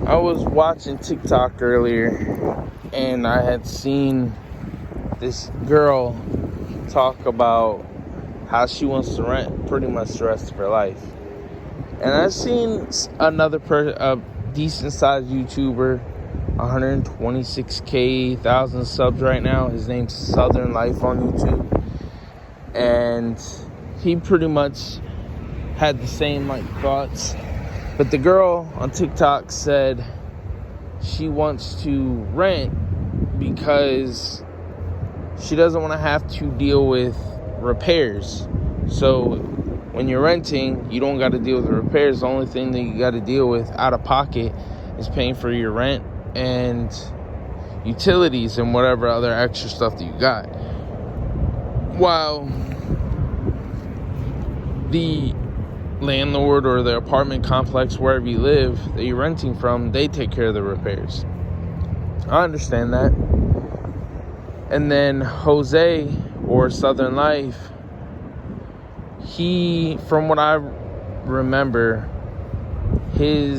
I was watching TikTok earlier, and I had seen this girl talk about how she wants to rent pretty much the rest of her life. And I've seen another a decent-sized YouTuber, 126,000 subs right now. His name's Southern Life on YouTube. And he pretty much had the same thoughts. But the girl on TikTok said she wants to rent because she doesn't want to have to deal with repairs. So when you're renting, you don't got to deal with the repairs. The only thing that you got to deal with out of pocket is paying for your rent and utilities and whatever other extra stuff that you got. While the landlord or the apartment complex, wherever you live, that you're renting from, they take care of the repairs. I understand that. And then Jose, or Southern Life, he, from what I remember, he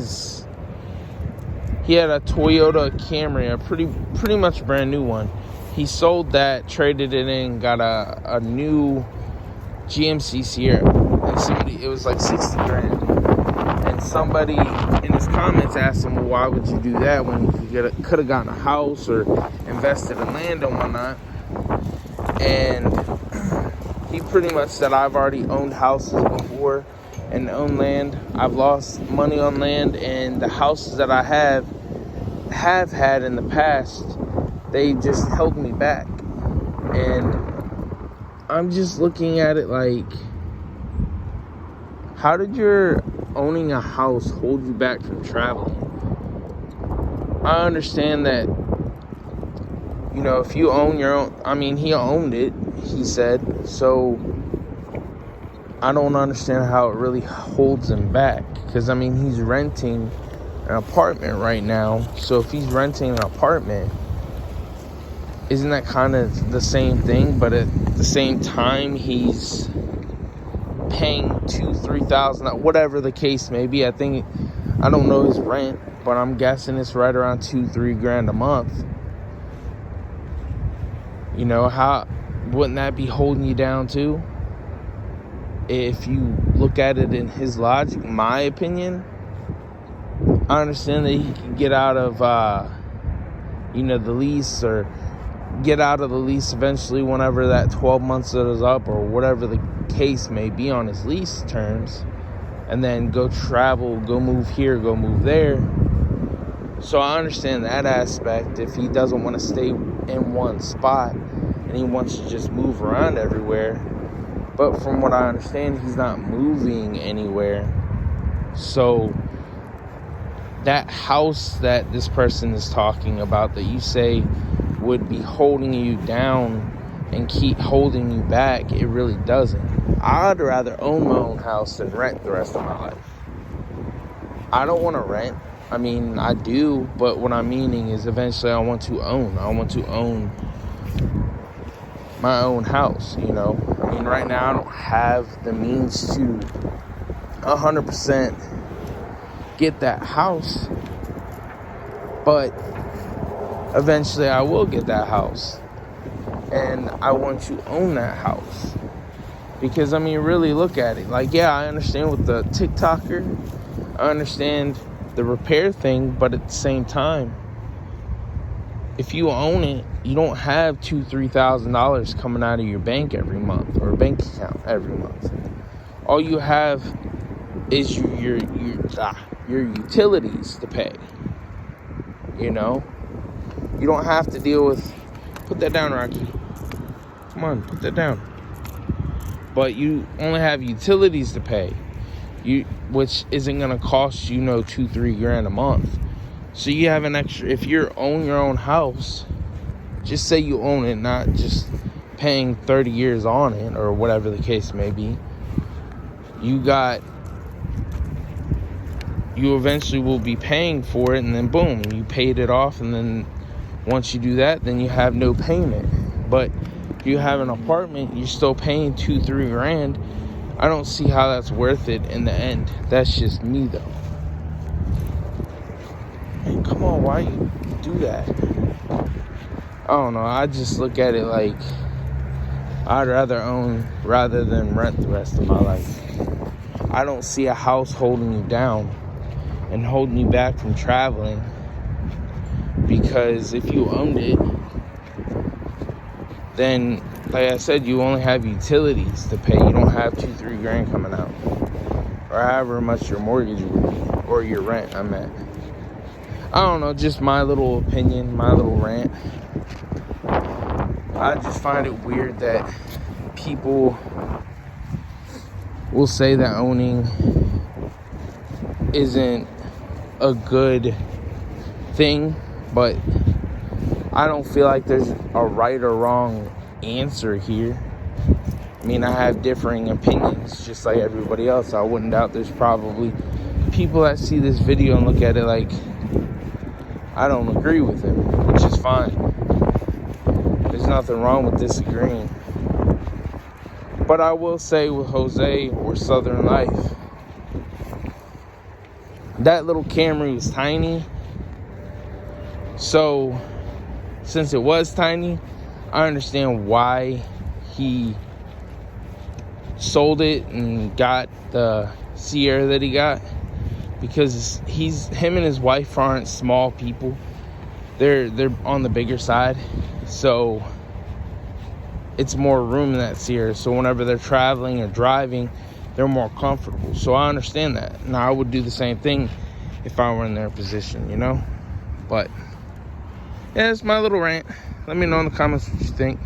had a Toyota Camry, a pretty much brand new one. He sold that, traded it in, got a new GMC Sierra. And it was like 60 grand. And somebody in his comments asked him, well, why would you do that when you could have gotten a house or invested in land and whatnot? And he pretty much said, I've already owned houses before and owned land. I've lost money on land, and the houses that I have had in the past, they just held me back. And I'm just looking at it like, how did your owning a house hold you back from traveling? I understand that, if you own your own, he owned it, he said, so I don't understand how it really holds him back. Because, he's renting an apartment right now. So if he's renting an apartment, isn't that kind of the same thing? But at the same time, he's paying $2,000-$3,000, whatever the case may be. I don't know his rent, but I'm guessing it's right around $2-3 grand a month. How wouldn't that be holding you down too? If you look at it in his logic, my opinion, I understand that he can get out of the lease, or get out of the lease eventually whenever that 12 months is up, or whatever the case may be on his lease terms, and then go travel, go move here, go move there. So I understand that aspect if he doesn't want to stay in one spot and he wants to just move around everywhere. But from what I understand, he's not moving anywhere. So that house that this person is talking about, that you say would be holding you down and keep holding you back, it really doesn't. I'd rather own my own house than rent the rest of my life. I don't want to rent. I do, but what I'm meaning is eventually I want to own. I want to own my own house, Right now I don't have the means to 100% get that house, but eventually I will get that house, and I want to own that house. Because, really look at it. I understand with the TikToker, I understand the repair thing, but at the same time, if you own it, you don't have $2,000-$3,000 coming out of your bank every month, or bank account every month. All you have is your utilities to pay. You don't have to deal with. Put that down, Rocky. Come on, put that down. But you only have utilities to pay, which isn't going to cost you $2-3 grand a month. So you have an extra. If you own your own house, just say you own it, not just paying 30 years on it or whatever the case may be. You eventually will be paying for it, and then boom, you paid it off, and then once you do that, then you have no payment. But you have an apartment, you're still paying 2-3 grand. I don't see how that's worth it in the end. That's just me, though. come on, why you do that? I don't know. I just look at it like I'd rather own rather than rent the rest of my life. I don't see a house holding you down and holding you back from traveling, because if you owned it, then, like I said, you only have utilities to pay. You don't have $2-3 grand coming out, or however much your mortgage would be, or your rent, I meant. I don't know, just my little opinion, my little rant. I just find it weird that people will say that owning isn't a good thing, but I don't feel like there's a right or wrong answer here. I mean, I have differing opinions just like everybody else. I wouldn't doubt there's probably people that see this video and look at it like I don't agree with him, which is fine. There's nothing wrong with disagreeing. But I will say with Jose or Southern Life, that little Camry was tiny. So, since it was tiny, I understand why he sold it and got the Sierra that he got. Because him and his wife aren't small people. They're on the bigger side. So it's more room in that Sierra. So whenever they're traveling or driving, they're more comfortable. So I understand that. Now I would do the same thing if I were in their position, you know? But yeah, it's my little rant. Let me know in the comments what you think.